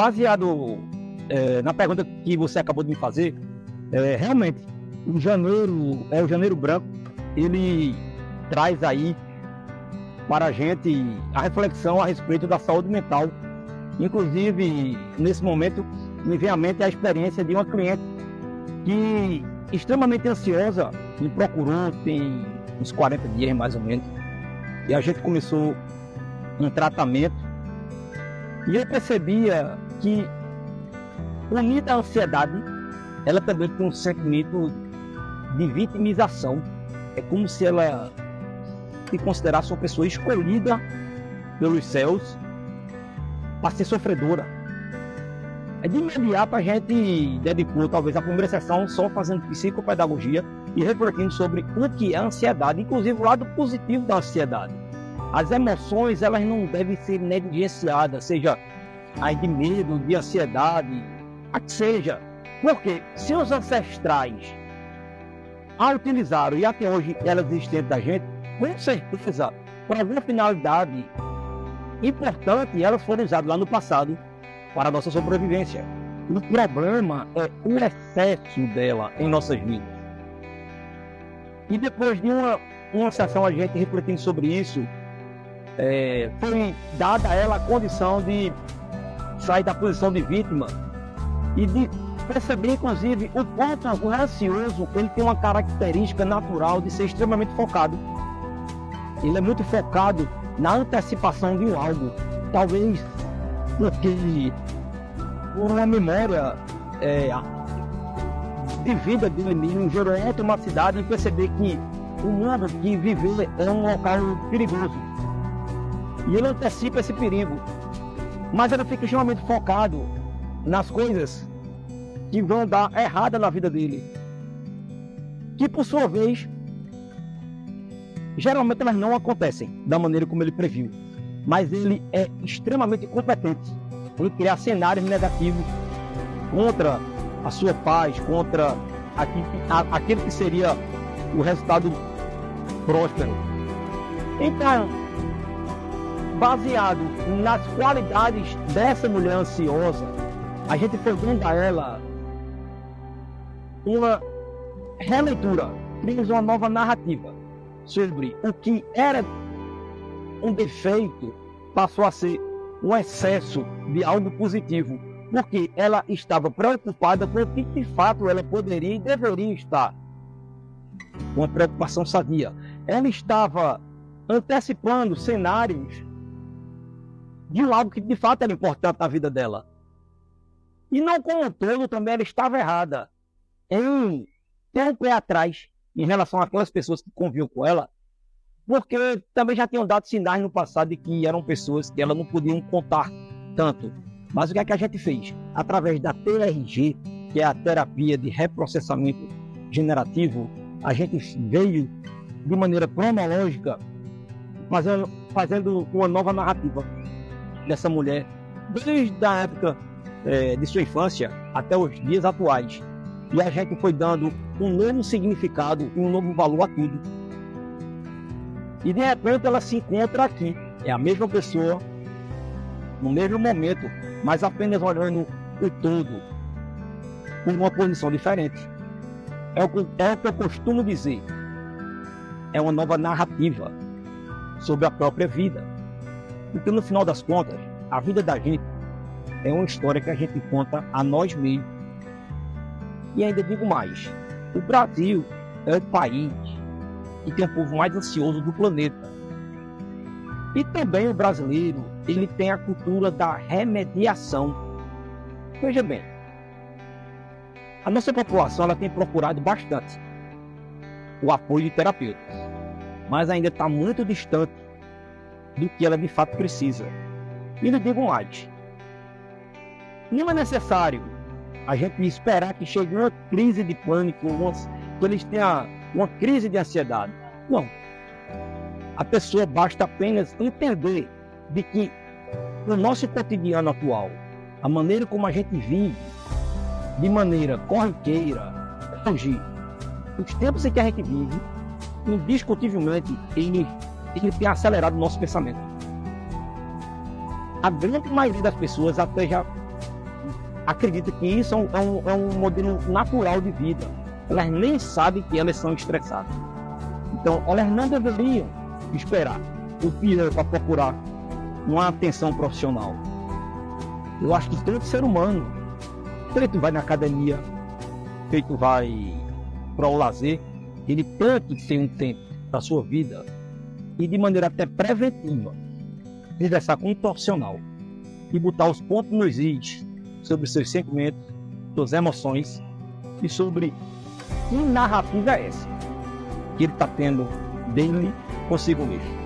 baseado na pergunta que você acabou de me fazer, realmente, o janeiro branco, ele traz aí para a gente a reflexão a respeito da saúde mental. Inclusive, nesse momento, me vem à mente a experiência de uma cliente que, extremamente ansiosa, me procurou tem uns 40 dias mais ou menos, e a gente começou um tratamento, e eu percebia que, unida à ansiedade, ela também tem um sentimento de vitimização. É como se ela se considerasse uma pessoa escolhida pelos céus para ser sofredora. De imediato a gente dedicou talvez a primeira sessão só fazendo psicopedagogia e refletindo sobre o que é a ansiedade, inclusive o lado positivo da ansiedade. As emoções, elas não devem ser negligenciadas, seja aí de medo, de ansiedade, a que seja. Porque se os ancestrais a utilizaram e até hoje elas existem dentro da gente, com certeza, para alguma finalidade importante, elas foram usadas lá no passado para a nossa sobrevivência. O problema é o excesso dela em nossas vidas. E depois de uma sessão a gente refletindo sobre isso, foi dada a ela a condição de sair da posição de vítima e de perceber, inclusive, o quanto o ansioso ele tem uma característica natural de ser extremamente focado. Ele é muito focado na antecipação de algo, talvez porque por uma memória de vida dele mesmo gerou automaticidade em perceber que o mundo que viver é um local perigoso. E ele antecipa esse perigo, mas ele fica extremamente focado nas coisas que vão dar errada na vida dele, que por sua vez geralmente elas não acontecem da maneira como ele previu, mas ele é extremamente competente em criar cenários negativos contra a sua paz, contra aquele que seria o resultado próspero. Então, baseado nas qualidades dessa mulher ansiosa, a gente foi dando a ela uma releitura, criamos uma nova narrativa sobre o que era um defeito, passou a ser um excesso de algo positivo, porque ela estava preocupada com o que de fato ela poderia e deveria estar. Uma preocupação sadia. Ela estava antecipando cenários de algo que de fato era importante na vida dela. E não como um todo também ela estava errada em ter um pé atrás em relação àquelas pessoas que conviviam com ela, porque também já tinham dado sinais no passado de que eram pessoas que ela não podiam contar tanto. Mas o que é que a gente fez? Através da TRG, que é a terapia de reprocessamento generativo, a gente veio de maneira cronológica fazendo uma nova narrativa dessa mulher, desde a época de sua infância até os dias atuais. E a gente foi dando um novo significado e um novo valor a tudo. E de repente ela se encontra aqui. É a mesma pessoa, no mesmo momento, mas apenas olhando o todo, por uma posição diferente. É o que eu costumo dizer. É uma nova narrativa sobre a própria vida. Porque no final das contas, a vida da gente é uma história que a gente conta a nós mesmos. E ainda digo mais, o Brasil é o país que tem o povo mais ansioso do planeta. E também o brasileiro, ele tem a cultura da remediação. Veja bem, a nossa população ela tem procurado bastante o apoio de terapeutas, mas ainda está muito distante do que ela de fato precisa. E lhe digo mais, não é necessário a gente esperar que chegue uma crise de pânico, que eles tenham uma crise de ansiedade. Não. A pessoa basta apenas entender de que no nosso cotidiano atual, a maneira como a gente vive, de maneira corriqueira, hoje, os tempos em que a gente vive, indiscutivelmente, ele tem acelerado o nosso pensamento. A grande maioria das pessoas até já acredita que isso é um modelo natural de vida. Elas nem sabem que elas são estressadas. Então, elas não deveriam esperar o pior para procurar uma atenção profissional. Eu acho que todo ser humano, feito vai na academia, feito vai para o lazer, ele tanto tem um tempo da sua vida e de maneira até preventiva conversar com um profissional e botar os pontos nos is sobre seus sentimentos, suas emoções e sobre que narrativa é essa que ele está tendo dele consigo mesmo.